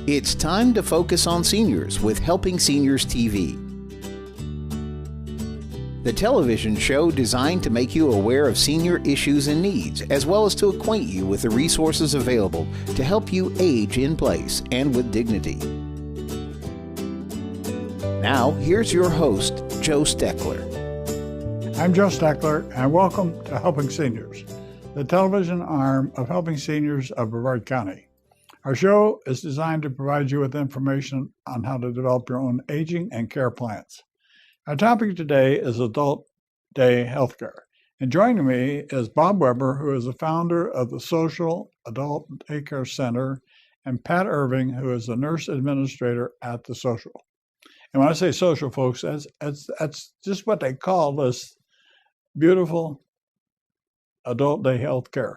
It's time to focus on seniors with Helping Seniors TV. The television show designed to make you aware of senior issues and needs, as well as to acquaint you with the resources available to help you age in place and with dignity. Now, here's your host, Joe Steckler. I'm Joe Steckler, and welcome to Helping Seniors, the television arm of Helping Seniors of Brevard County. Our show is designed to provide you with information on how to develop your own aging and care plans. Our topic today is Adult Day Healthcare. And joining me is Bob Weber, who is the founder of the Social Adult Daycare Center, and Pat Irving, who is the nurse administrator at the Social. And when I say social, folks, that's just what they call this beautiful Adult Day Healthcare.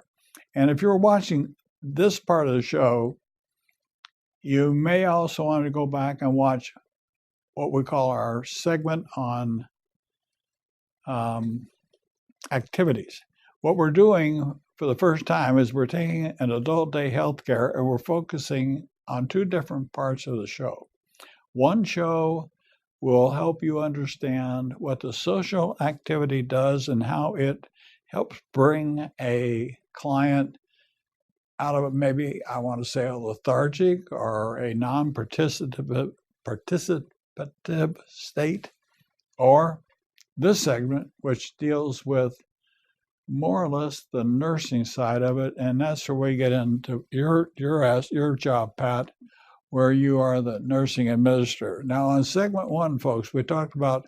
And if you're watching this part of the show, you may also want to go back and watch what we call our segment on activities. What we're doing for the first time is we're taking an Adult Day Healthcare and we're focusing on two different parts of the show. One show will help you understand what the social activity does and how it helps bring a client out of maybe, I want to say, a lethargic or a non-participative state, or this segment, which deals with more or less the nursing side of it, and that's where we get into your job, Pat, where you are the nursing administrator. Now, on segment one, folks, we talked about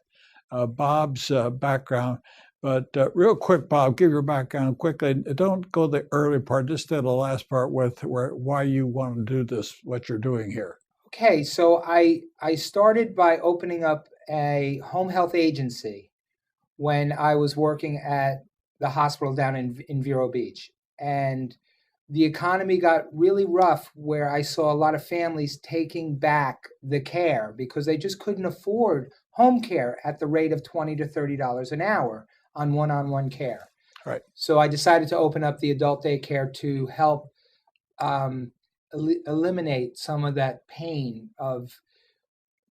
Bob's background. But real quick, Bob, give your background quickly. Don't go the early part, just do the last part with why you want to do this, what you're doing here. Okay, so I started by opening up a home health agency when I was working at the hospital down in Vero Beach. And the economy got really rough where I saw a lot of families taking back the care because they just couldn't afford home care at the rate of $20 to $30 an hour on one-on-one care. Right. So I decided to open up the adult daycare to help eliminate some of that pain of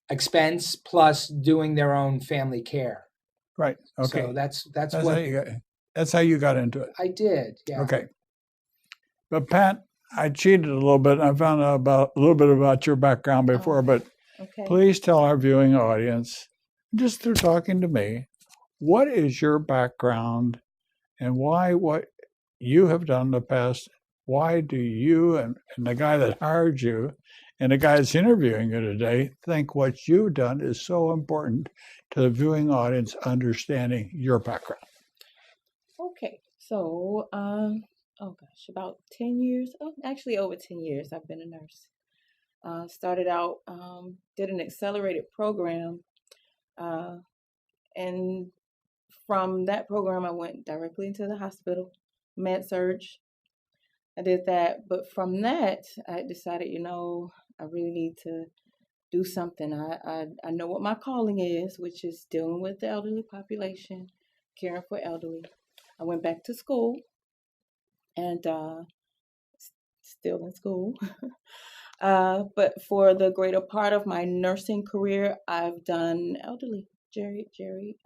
expense plus doing their own family care. Right. Okay. So that's how you got into it. I did. Yeah. Okay. But Pat, I cheated a little bit. I found out a little bit about your background before, but okay. Please tell our viewing audience, just through talking to me, what is your background and why what you have done in the past, why do you and the guy that hired you and the guy that's interviewing you today think what you've done is so important to the viewing audience understanding your background? Okay, so, about 10 years, actually over 10 years, I've been a nurse. Started out, did an accelerated program, and from that program, I went directly into the hospital, med-surg. I did that, but from that, I decided, I really need to do something. I know what my calling is, which is dealing with the elderly population, caring for elderly. I went back to school, and still in school. But for the greater part of my nursing career, I've done elderly geriatric.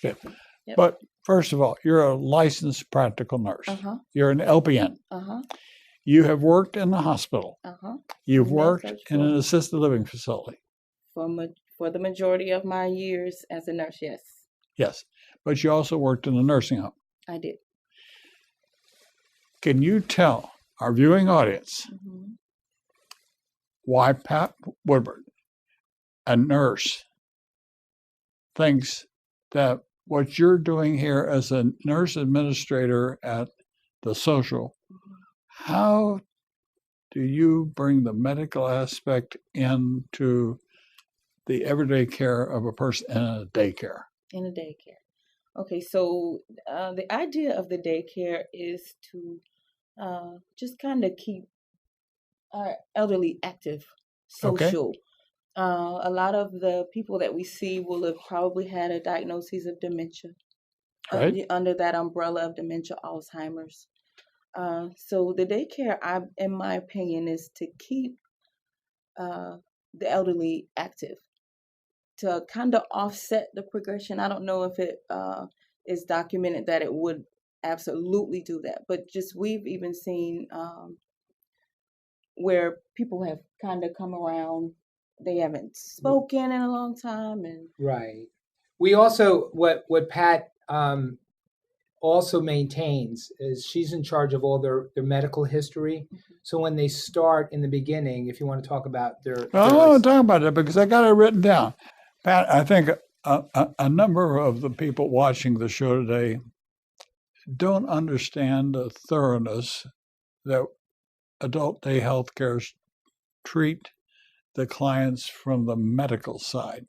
Okay. Yep. But first of all, you're a licensed practical nurse. Uh-huh. You're an LPN. Uh-huh. You have worked in the hospital. Uh-huh. You've worked in an assisted living facility. For the majority of my years as a nurse, yes. Yes. But you also worked in a nursing home. I did. Can you tell our viewing audience why Pat Woodward, a nurse, thinks that what you're doing here as a nurse administrator at the Social, how do you bring the medical aspect into the everyday care of a person in a daycare? In a daycare. Okay, so the idea of the daycare is to just kind of keep our elderly active, social. Okay. A lot of the people that we see will have probably had a diagnosis of dementia. Right. Under that umbrella of dementia, Alzheimer's. So the daycare, in my opinion, is to keep the elderly active to kind of offset the progression. I don't know if it is documented that it would absolutely do that, but just we've even seen where people have kind of come around. They haven't spoken in a long time, and Right. We also what Pat also maintains is she's in charge of all their medical history. So when they start in the beginning, if you want to talk about their Well, I want to talk about that because I got it written down. Pat, I think a number of the people watching the show today don't understand the thoroughness that adult day health cares treat the clients from the medical side.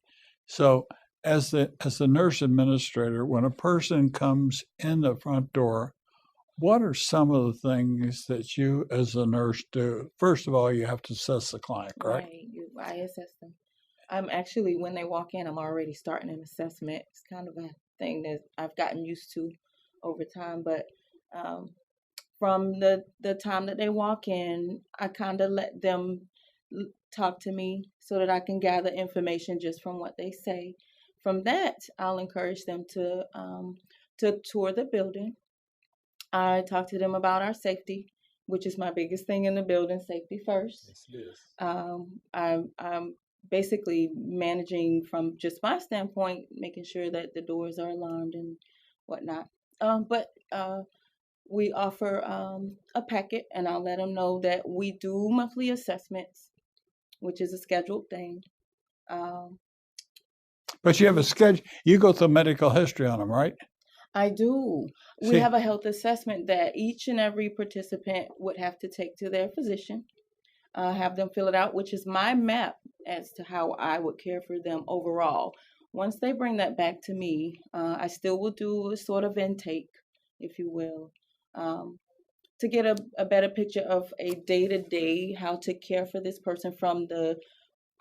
So as the nurse administrator, when a person comes in the front door, what are some of the things that you as a nurse do? First of all, you have to assess the client, correct? Right. I assess them. I'm actually, when they walk in, I'm already starting an assessment. It's kind of a thing that I've gotten used to over time, but from the time that they walk in, I kind of let them talk to me so that I can gather information just from what they say. From that, I'll encourage them to tour the building. I talk to them about our safety, which is my biggest thing in the building, safety first. Yes, it is. I'm basically managing from just my standpoint, making sure that the doors are alarmed and whatnot. But we offer a packet, and I'll let them know that we do monthly assessments, which is a scheduled thing. But you have a schedule. You go through medical history on them, right? I do. We See- have a health assessment that each and every participant would have to take to their physician, have them fill it out, which is my map as to how I would care for them overall. Once they bring that back to me, I still will do a sort of intake, if you will, to get a better picture of a day-to-day, how to care for this person from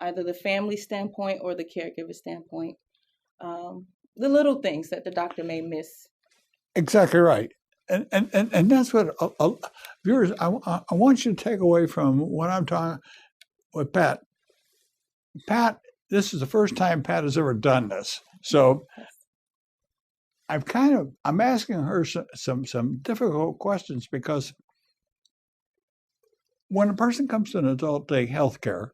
either the family standpoint or the caregiver standpoint. The little things that the doctor may miss. Exactly right. And that's what viewers, I want you to take away from what I'm talking with Pat. Pat, this is the first time Pat has ever done this. So I'm asking her some difficult questions because when a person comes to an adult day health care,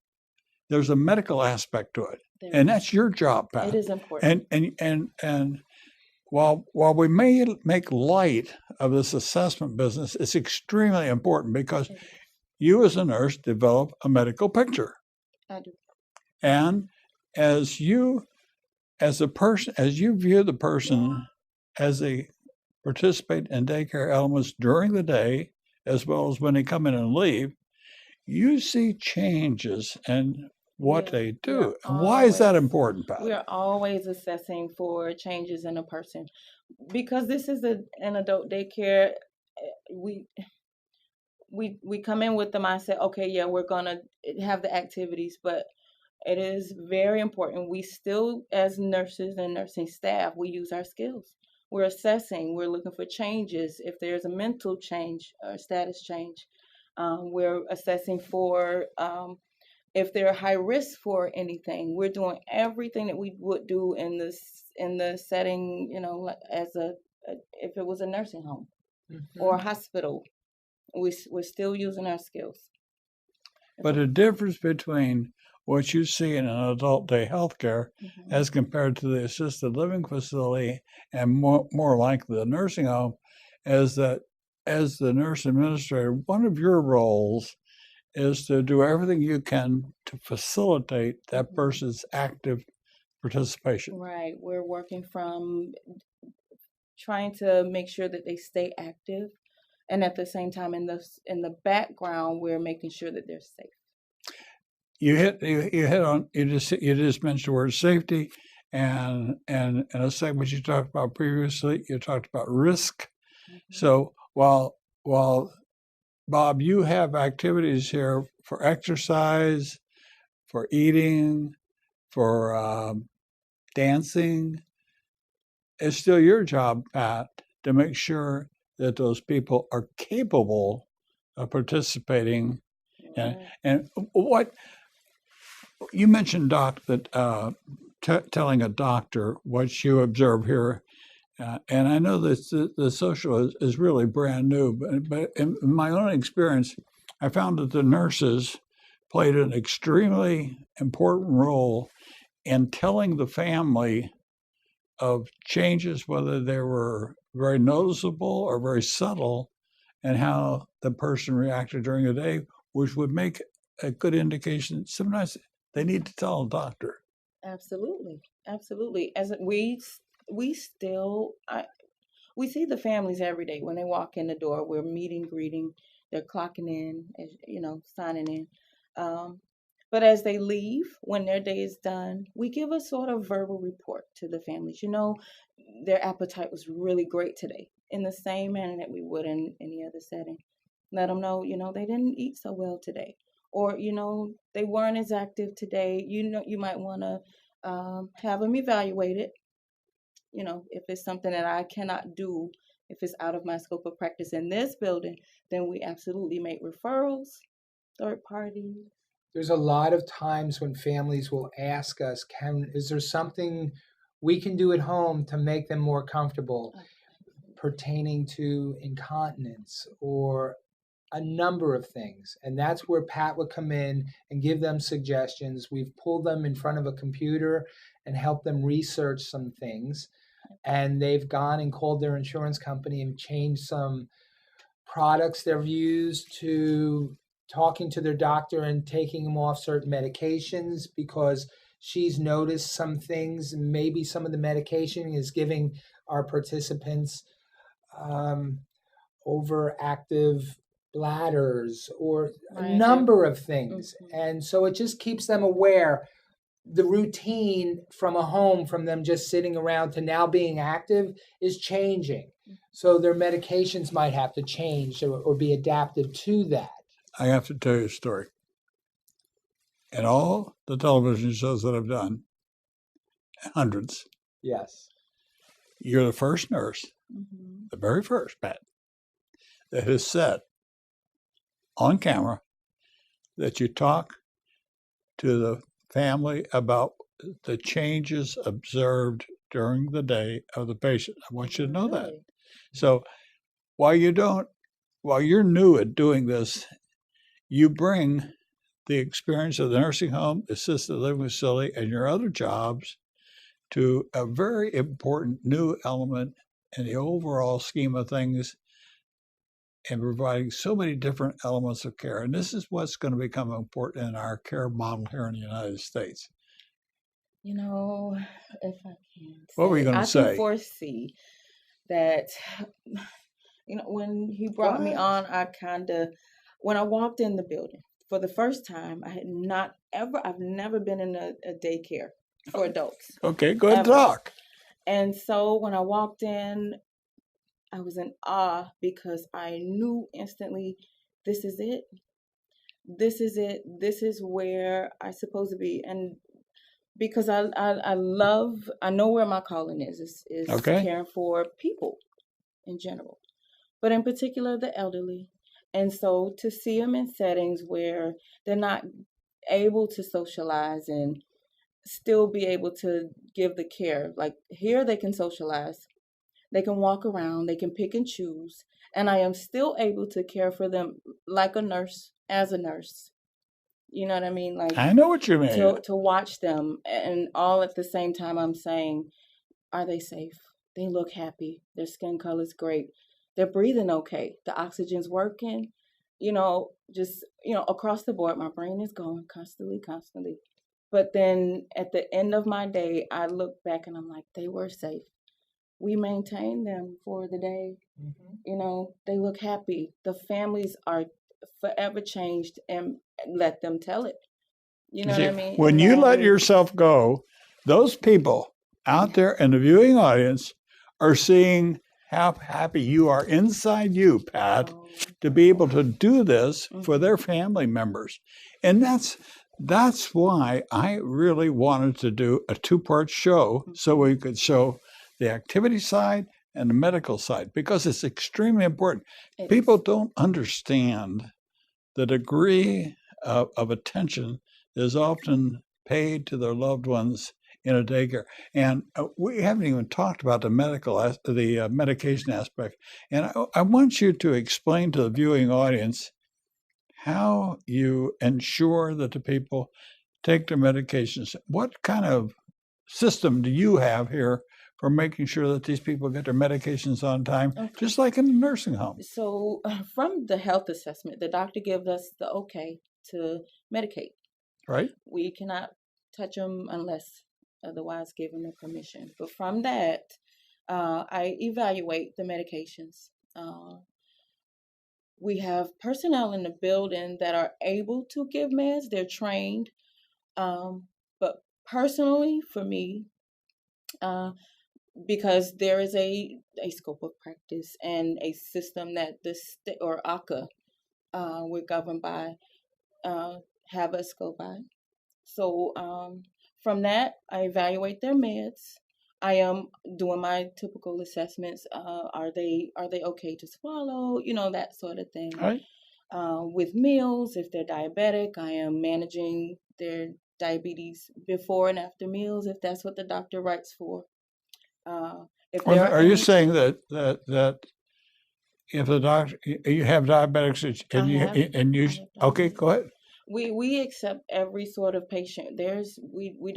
there's a medical aspect to it. And that's your job, Pat. It is important. And while we may make light of this assessment business, it's extremely important because you as a nurse develop a medical picture. I do. And as you view the person as they participate in daycare elements during the day, as well as when they come in and leave, you see changes in what they do. And why is that important, Pat? We are always assessing for changes in a person. Because this is an adult daycare, we come in with the mindset, okay, yeah, we're going to have the activities, but it is very important. We still, as nurses and nursing staff, we use our skills. We're assessing, we're looking for changes. If there's a mental change or status change, we're assessing for if they're high risk for anything. We're doing everything that we would do in the setting, if it was a nursing home or a hospital. We're still using our skills. But the difference between what you see in an adult day health care as compared to the assisted living facility and more likely the nursing home is that as the nurse administrator, one of your roles is to do everything you can to facilitate that person's active participation. Right. We're working from trying to make sure that they stay active, and at the same time, in the background, we're making sure that they're safe. You just mentioned the word safety, and in a segment you talked about previously, you talked about risk. So while Bob, you have activities here for exercise, for eating, for dancing. It's still your job, Pat, to make sure that those people are capable of participating. And what You mentioned, Doc, that telling a doctor what you observe here, and I know that the social is really brand new, but in my own experience, I found that the nurses played an extremely important role in telling the family of changes, whether they were very noticeable or very subtle, and how the person reacted during the day, which would make a good indication. Sometimes they need to tell a doctor. Absolutely, absolutely. As we still, we see the families every day when they walk in the door. We're meeting, greeting, they're clocking in, signing in. But as they leave, when their day is done, we give a sort of verbal report to the families. Their appetite was really great today, in the same manner that we would in any other setting. Let them know, they didn't eat so well today, or, they weren't as active today. You might want to have them evaluated. If it's something that I cannot do, if it's out of my scope of practice in this building, then we absolutely make referrals, third parties. There's a lot of times when families will ask us, is there something we can do at home to make them more comfortable, pertaining to incontinence or a number of things. And that's where Pat would come in and give them suggestions. We've pulled them in front of a computer and helped them research some things. And they've gone and called their insurance company and changed some products they've used, to talking to their doctor and taking them off certain medications because she's noticed some things. Maybe some of the medication is giving our participants overactive bladders or a number of things. Mm-hmm. And so it just keeps them aware. The routine from a home, from them just sitting around to now being active, is changing. So their medications might have to change or be adapted to that. I have to tell you a story. In all the television shows that I've done, hundreds. Yes. You're the first nurse, the very first, Pat, that has said on camera that you talk to the family about the changes observed during the day of the patient. I want you to know that. So while you're new at doing this, you bring the experience of the nursing home, assisted living facility, and your other jobs to a very important new element in the overall scheme of things and providing so many different elements of care. And this is what's going to become important in our care model here in the United States. If I can. What were you going to say? I can foresee that, when he brought me on, when I walked in the building for the first time, I've never been in a daycare for adults. Okay, go ahead and talk. And so when I walked in, I was in awe because I knew instantly, this is it. This is it. This is where I'm supposed to be. And because I know where my calling is caring for people in general, but in particular the elderly. And so to see them in settings where they're not able to socialize and still be able to give the care, like here they can socialize, they can walk around, they can pick and choose, and I am still able to care for them like a nurse, as a nurse. You know what I mean? Like, I know what you mean. To watch them, and all at the same time I'm saying, are they safe? They look happy. Their skin color's great. They're breathing okay. The oxygen's working. Across the board, my brain is going constantly. But then at the end of my day, I look back and I'm like, they were safe. We maintained them for the day. Mm-hmm. They look happy. The families are forever changed, and let them tell it. You know what I mean? When you let yourself go, those people out there in the viewing audience are seeing how happy you are inside you, Pat, to be able to do this for their family members. And that's why I really wanted to do a 2-part show, so we could show the activity side and the medical side, because it's extremely important. People don't understand the degree of attention that is often paid to their loved ones in a daycare. And we haven't even talked about the medication aspect. And I want you to explain to the viewing audience how you ensure that the people take their medications. What kind of system do you have here for making sure that these people get their medications on time, just like in a nursing home? So from the health assessment, the doctor gives us the okay to medicate. Right. We cannot touch them unless otherwise given the permission. But from that, I evaluate the medications. We have personnel in the building that are able to give meds. They're trained. But personally, for me, because there is a scope of practice and a system that the state or ACA we're governed by, have us go by. So from that, I evaluate their meds. I am doing my typical assessments. Are they okay to swallow? That sort of thing. Right. With meals, if they're diabetic, I am managing their diabetes before and after meals, if that's what the doctor writes for. Are you saying that if the doctor, you have diabetics and you okay, go ahead. We accept every sort of patient. We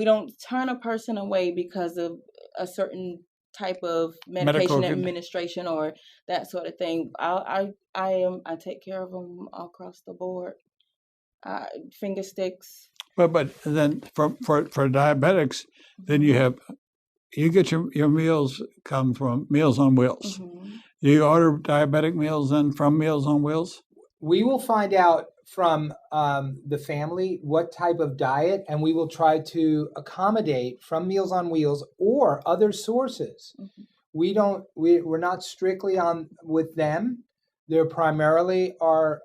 don't turn a person away because of a certain type of medication administration or that sort of thing. I take care of them all across the board. Finger sticks. But then for diabetics, then you get your meals come from Meals on Wheels. Mm-hmm. Do you order diabetic meals then from Meals on Wheels? We will find out from the family what type of diet, and we will try to accommodate from Meals on Wheels or other sources. Mm-hmm. We're not strictly on with them. They're primarily our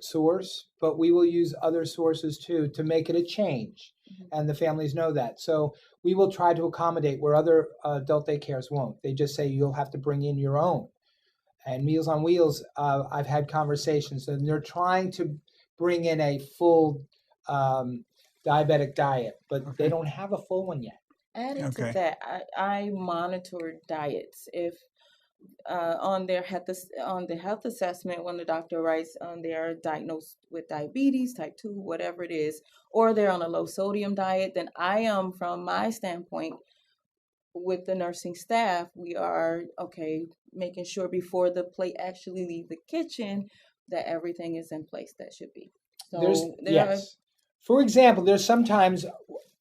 source, but we will use other sources too to make it a change. Mm-hmm. And the families know that. So we will try to accommodate where other adult daycares won't. They just say you'll have to bring in your own. And Meals on Wheels, I've had conversations, and they're trying to bring in a full diabetic diet, but they don't have a full one yet. Added to that, I monitor diets. If on the health assessment, when the doctor writes they are diagnosed with diabetes, type 2, whatever it is, or they're on a low sodium diet, then I am, from my standpoint, with the nursing staff, we are making sure before the plate actually leave the kitchen that everything is in place that should be. So yes. For example, there's sometimes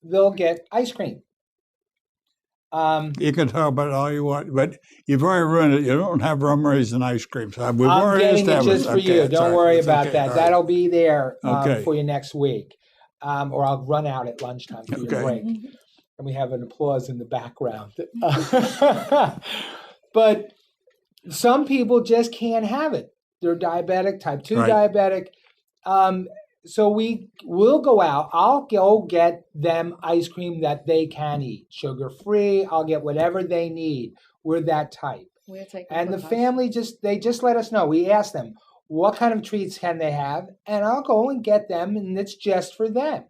they'll get ice cream. You can talk about it all you want, but you've already ruined it. You don't have rum raisin ice cream. So I'm getting it just for you. Don't worry about that. Right. That'll be there for you next week. Or I'll run out at lunchtime for your break. And we have an applause in the background. But some people just can't have it. They're diabetic, type 2 diabetic. So we will go out. I'll go get them ice cream that they can eat. Sugar-free. I'll get whatever they need. We're that type. And the family they just let us know. We ask them, what kind of treats can they have? And I'll go and get them, and it's just for them.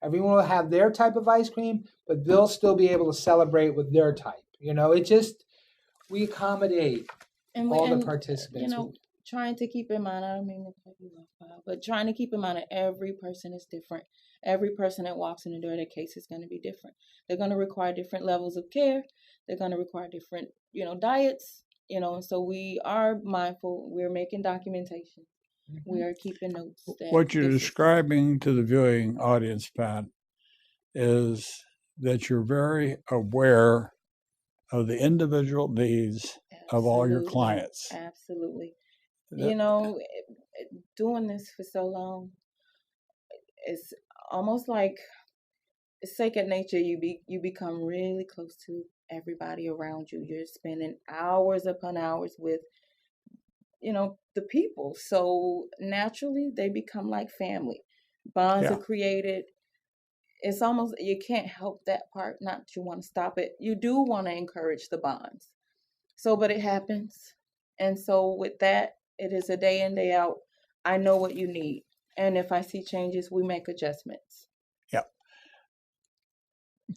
Everyone will have their type of ice cream, but they'll still be able to celebrate with their type. We accommodate all the participants. Trying to keep in mind, I don't mean to cut you off, but trying to keep in mind that every person is different. Every person that walks in the door, their case is going to be different. They're going to require different levels of care. They're going to require different, diets, so we are mindful. We're making documentation. Mm-hmm. We are keeping notes. What you're describing to the viewing audience, Pat, is that you're very aware of the individual needs of all your clients. Absolutely. Doing this for so long, it's almost like second nature. You become really close to everybody around you. You're spending hours upon hours with, the people. So naturally, they become like family. Bonds are created. It's almost, you can't help that part. Not that you want to stop it. You do want to encourage the bonds. But it happens. And so with that, it is a day in, day out. I know what you need. And if I see changes, we make adjustments. Yeah.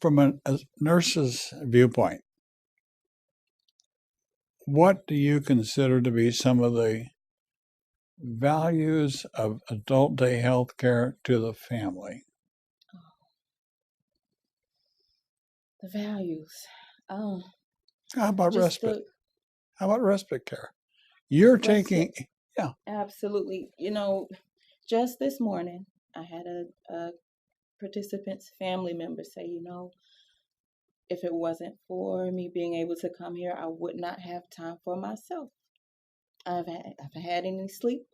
From a nurse's viewpoint, what do you consider to be some of the values of adult day health care to the family? The values. How about Just respite? How about respite care? You're taking, yeah. Absolutely. Just this morning, I had a participant's family member say, if it wasn't for me being able to come here, I would not have time for myself. I've had any sleep.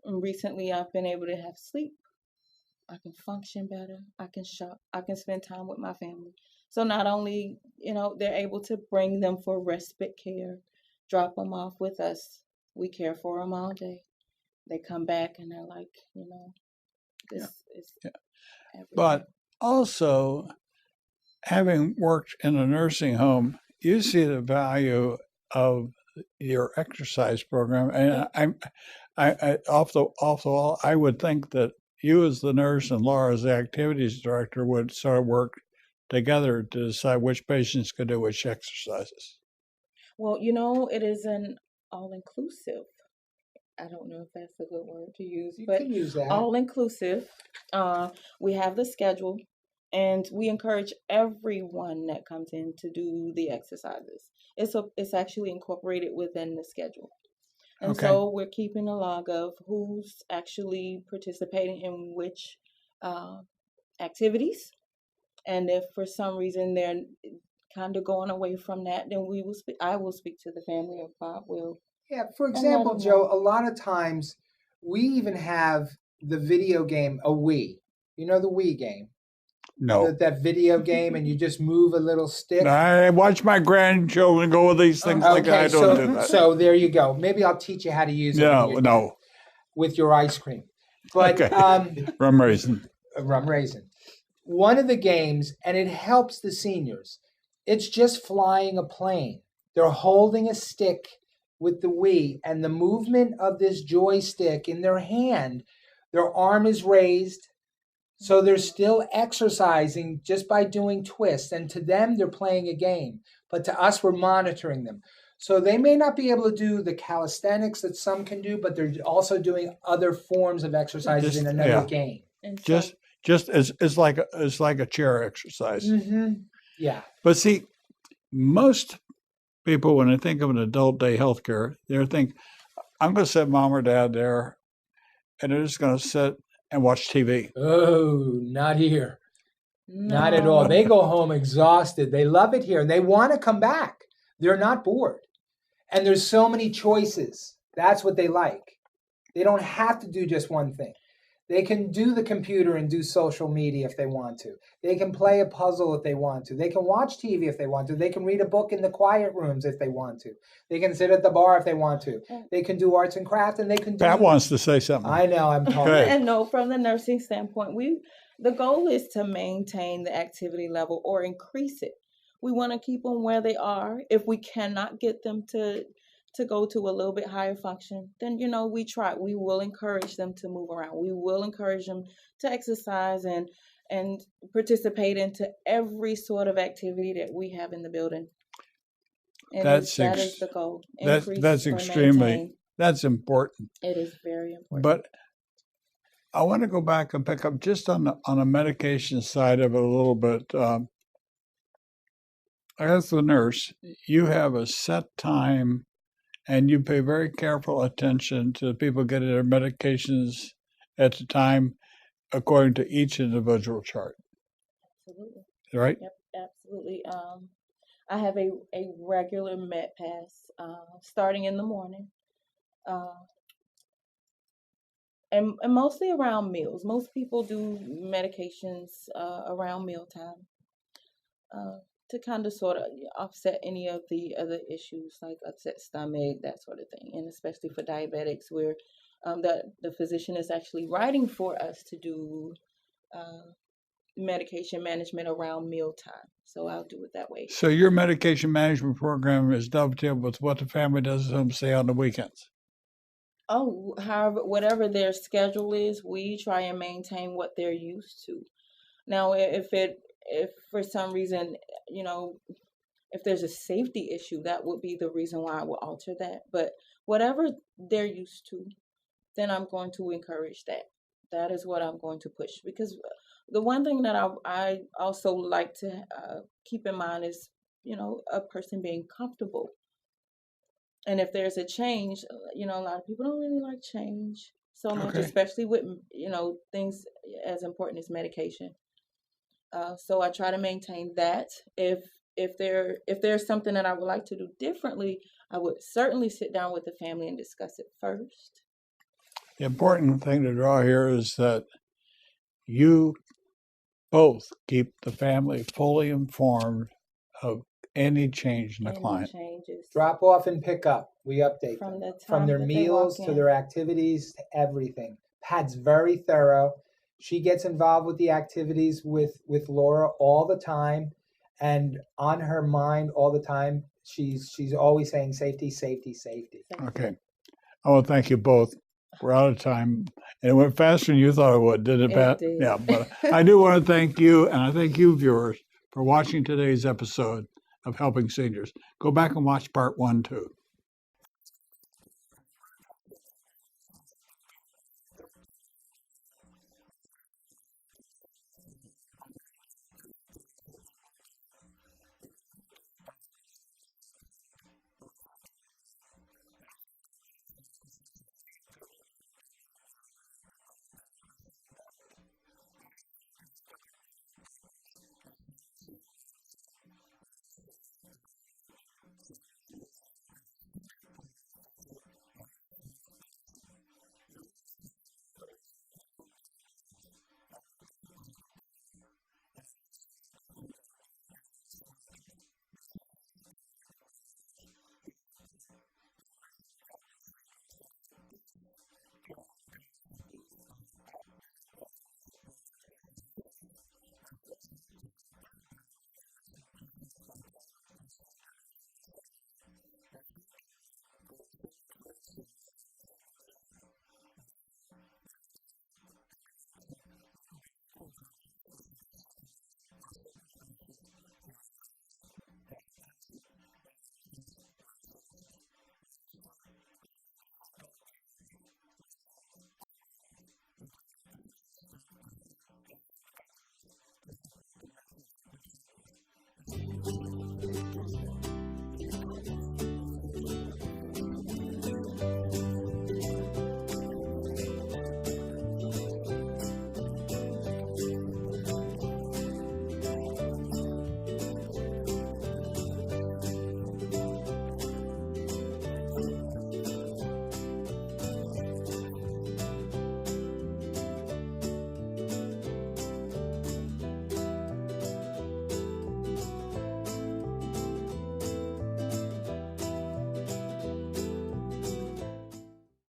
And recently, I've been able to have sleep. I can function better. I can shop. I can spend time with my family. So not only, they're able to bring them for respite care, drop them off with us. We care for them all day. They come back and they're like, this is everything. But also, having worked in a nursing home, you see the value of your exercise program. And I off the wall, I would think that you as the nurse and Laura as the activities director would sort of work together to decide which patients could do which exercises. Well, it is an all-inclusive. I don't know if that's a good word to use, You but can use that. all-inclusive. We have the schedule, and we encourage everyone that comes in to do the exercises. It's actually incorporated within the schedule. And Okay. so we're keeping a log of who's actually participating in which activities. And if for some reason they're kind of going away from that, then I will speak to the family, or Bob will. Yeah, for example, Joe, a lot of times we even have the video game, a Wii. You know the Wii game? No. That video game, and you just move a little stick. I watch my grandchildren go with these things like that. I don't do that. So there you go. Maybe I'll teach you how to use it. No. With your ice cream. But okay. Rum raisin. Rum raisin. One of the games, and it helps the seniors, it's just flying a plane. They're holding a stick with the Wii, and the movement of this joystick in their hand, their arm is raised, so they're still exercising just by doing twists. And to them, they're playing a game. But to us, we're monitoring them. So they may not be able to do the calisthenics that some can do, but they're also doing other forms of exercises in another game. It's like a chair exercise. Mm-hmm. Yeah. But see, most people, when they think of an adult day health care, they think, I'm going to set mom or dad there, and they're just going to sit and watch TV. Oh, not here. No. Not at all. They go home exhausted. They love it here, and they want to come back. They're not bored. And there's so many choices. That's what they like. They don't have to do just one thing. They can do the computer and do social media if they want to. They can play a puzzle if they want to. They can watch TV if they want to. They can read a book in the quiet rooms if they want to. They can sit at the bar if they want to. They can do arts and crafts, and they can do... Pat wants to say something. I know, I'm talking. And no, from the nursing standpoint, the goal is to maintain the activity level or increase it. We want to keep them where they are. If we cannot get them to go to a little bit higher function, then, we try. We will encourage them to move around. We will encourage them to exercise and participate into every sort of activity that we have in the building. And that is the goal. That's extremely, that's important. It is very important. But I want to go back and pick up just on the medication side of it a little bit. As the nurse, you have a set time, and you pay very careful attention to people getting their medications at the time according to each individual chart. Absolutely. Right? Yep, absolutely. I have a regular med pass starting in the morning. And mostly around meals. Most people do medications around mealtime to kind of sort of offset any of the other issues like upset stomach, that sort of thing. And especially for diabetics, where the physician is actually writing for us to do medication management around mealtime. So I'll do it that way. So your medication management program is dovetailed with what the family does at home, say, on the weekends? Oh, however, whatever their schedule is, we try and maintain what they're used to. Now, if for some reason, you know, if there's a safety issue, that would be the reason why I would alter that. But whatever they're used to, then I'm going to encourage that. That is what I'm going to push. Because the one thing that I also like to keep in mind is, you know, a person being comfortable. And if there's a change, you know, a lot of people don't really like change so much, especially with, you know, things as important as medication. So I try to maintain that. If there's something that I would like to do differently, I would certainly sit down with the family and discuss it first. The important thing to draw here is that you both keep the family fully informed of any change in the client. Changes. Drop off and pick up. We update From them. the From time their that they meals walk to in. their activities to everything. Pat's very thorough. She gets involved with the activities with Laura all the time, and on her mind all the time, she's always saying safety, safety, safety. Okay. I want to thank you both. We're out of time. And it went faster than you thought it would, didn't it, Pat? It did. Yeah, but I do want to thank you, and I thank you, viewers, for watching today's episode of Helping Seniors. Go back and watch part 1 too.